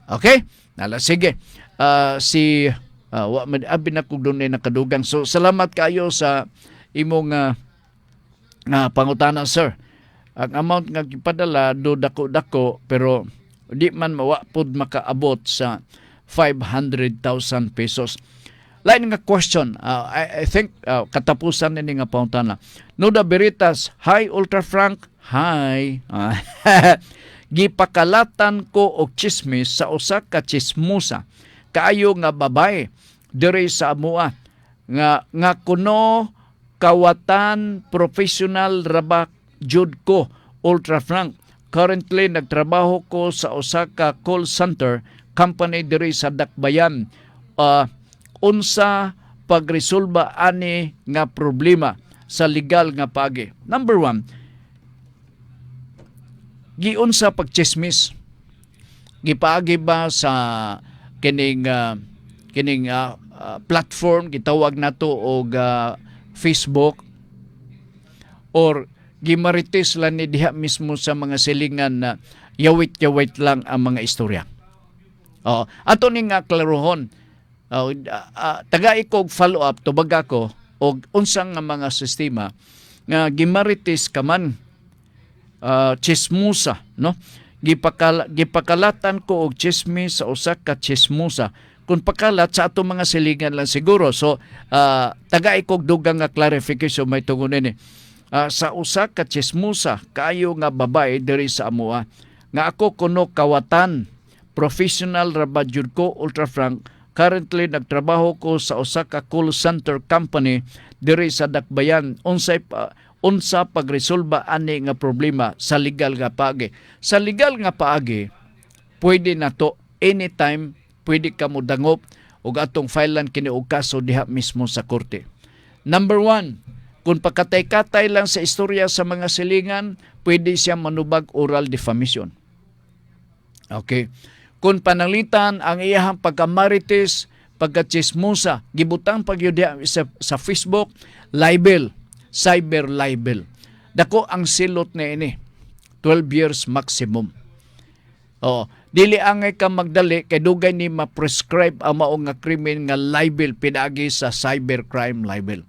Okay? Nala sige. Abi na kog dunay nakadugang. So salamat kayo sa imong pangutana, sir. Ang amount nga gipadala do dako-dako pero di man mawapod makaabot sa 500,000 pesos. Lain nga question, I think katapusan ni nga pangutana. Nuda Beritas, hi Ultra Frank, hi. Gipakalatan ko og chismis sa usa ka chismosa kaayo nga babae diri sa amua nga kuno kawatan professional rabak jud ko Ultra Frank. Currently nagtrabaho ko sa usa ka call center company diri sa Dakbayan. Unsa pagresolba ani nga problema sa legal nga paagi. Number 1, giunsa pagchismis. Gipaagi ba sa kining platform gitawag nato og Facebook or gimarites lang ni diha mismo sa mga silingan na yawit-yawit lang ang mga istorya. Ato ni nga klarohon. Tagay kog follow up tubag ako og unsang nga mga sistema nga gimarites ka man chismosa, no? Gipakalatan ko og chismis sa usa ka chismosa. Kung pakalat sa ato mga silingan lang siguro. So tagay kog dugang nga clarification may tungod ni. Sa usa ka chismosa kaayo nga babae diri sa amua nga ako kuno kawatan professional rabadjud ko Ultra Frank. Currently nagtrabaho ko sa usa ka call center company diri sa Dakbayan. Unsa pagresolba ani nga problema sa legal nga paagi. Sa legal nga paagi, pwede nato anytime pwede ka mo dangop og atong filean kini og kaso diha mismo sa korte. Number 1, kung pakatay-katay lang sa istorya sa mga silingan, pwede siya manubag oral defamation. Okay. Kung panalitan ang iyahang pagkamarites, pagkachismosa, gibutang pagyudya sa Facebook, libel, cyber libel. Dako ang silot na ini, 12 years maximum. Dili angay ka magdali kay dugay ni ma-prescribe ang mao nga krimen nga libel pinagi sa cybercrime libel.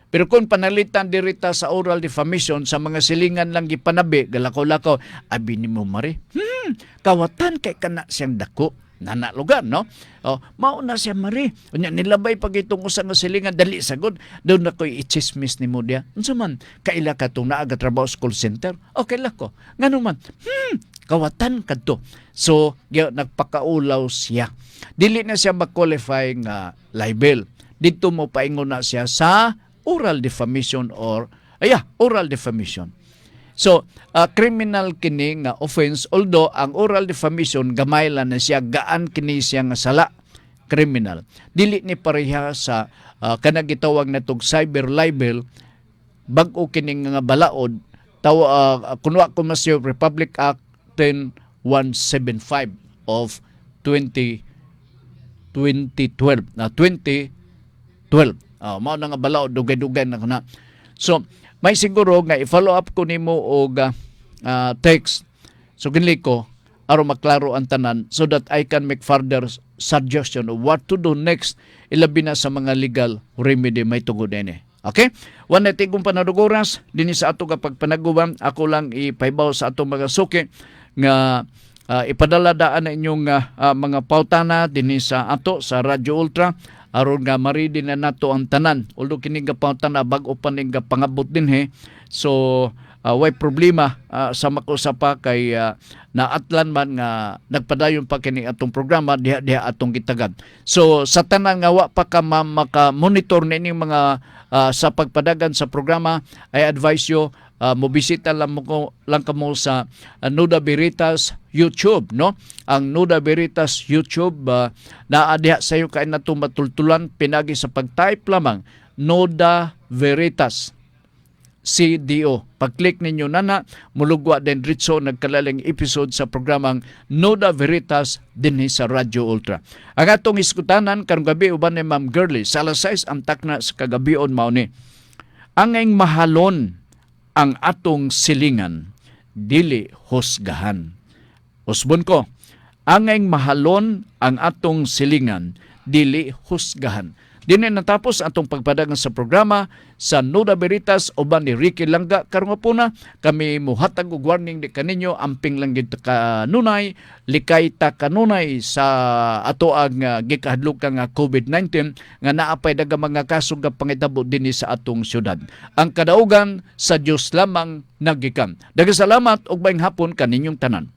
Pero kung panalitan dirita sa oral defamation sa mga silingan lang gipanabi, galakaw-lakaw, abi ni mo mari. Kawatan kay kana siyang dako. Nanalugan, no? Mao na siya mari. Unya nilabay pag itong usa nga silingan dali sagod. Doon na ko'y i-chismis ni mo diya. Unsa man kaila ka tong naaga trabaho sa call center? Okay la ko. Ngano man? Kawatan kadto. So, nagpakaulaw siya. Dili na siya mag-qualify nga libel. Dito mo paingon na siya sa oral defamation or oral defamation. So, criminal kini nga offense, although ang oral defamation gamay lang na siya, gaan kini siya nga sala, criminal. Dili ni pareha sa kanang gitawag natong cyber libel, bag-o kini nga balaod, kunwa ko mas yung Republic Act 10175 of 2012. Mao na nga balaod, dugay-dugay na kuna. So, may siguro nga i-follow up ko nimo og text. So ginli ko aron maklaro ang tanan so that I can make further suggestion of what to do next ilabi na sa mga legal remedy may tungod ini. Okay? Wala tigong panadugoras dinhi sa ato kapag panaguban ako lang ipaibaw sa atong mga suki nga ipadala daan na inyong mga pautana dinhi sa ato sa Radyo Ultra aron nga maridi na nato ang tanan. Although kini nga pautana bag-o pa ning pangabot dinhi. So way problema sa makusapa kay naatlan man nga nagpadayon pa kini atong programa diha atong gitagad. So sa tanan nga wa pa ka maka-monitor nining mga sa pagpadagan sa programa, I advise you mobisita lang kamo sa Nuda Veritas YouTube, no? Ang Nuda Veritas YouTube naa diha sayo kay natong matultulan pinagi sa pag-type lamang Nuda Veritas CDO. Pag-click ninyo nana, mulugwa din ritso nagkalaling episode sa programang Nuda Veritas dinhi sa Radyo Ultra. Ang atong iskutanan karong gabi uban ni Ma'am Girly sa alas 6 ang takna sa kagabion mao ni. Angay mahalon ang atong silingan dili husgahan. Usbon ko, angay mahalon ang atong silingan dili husgahan. Dili natapos atong pagpadagan sa programa sa Nuda Veritas uban ni Ricky Langga karong hapuna kami muhatag og warning di kaninyo amping lang gid kanunay likay ta kanunay sa ato ang gikahadlok nga COVID-19 nga naapay daghang mga kaso nga pangitabo dinhi sa atong syudad. Ang kadaugan sa Dios lamang nagikan. Daghang salamat ug maayong hapon kaninyong tanan.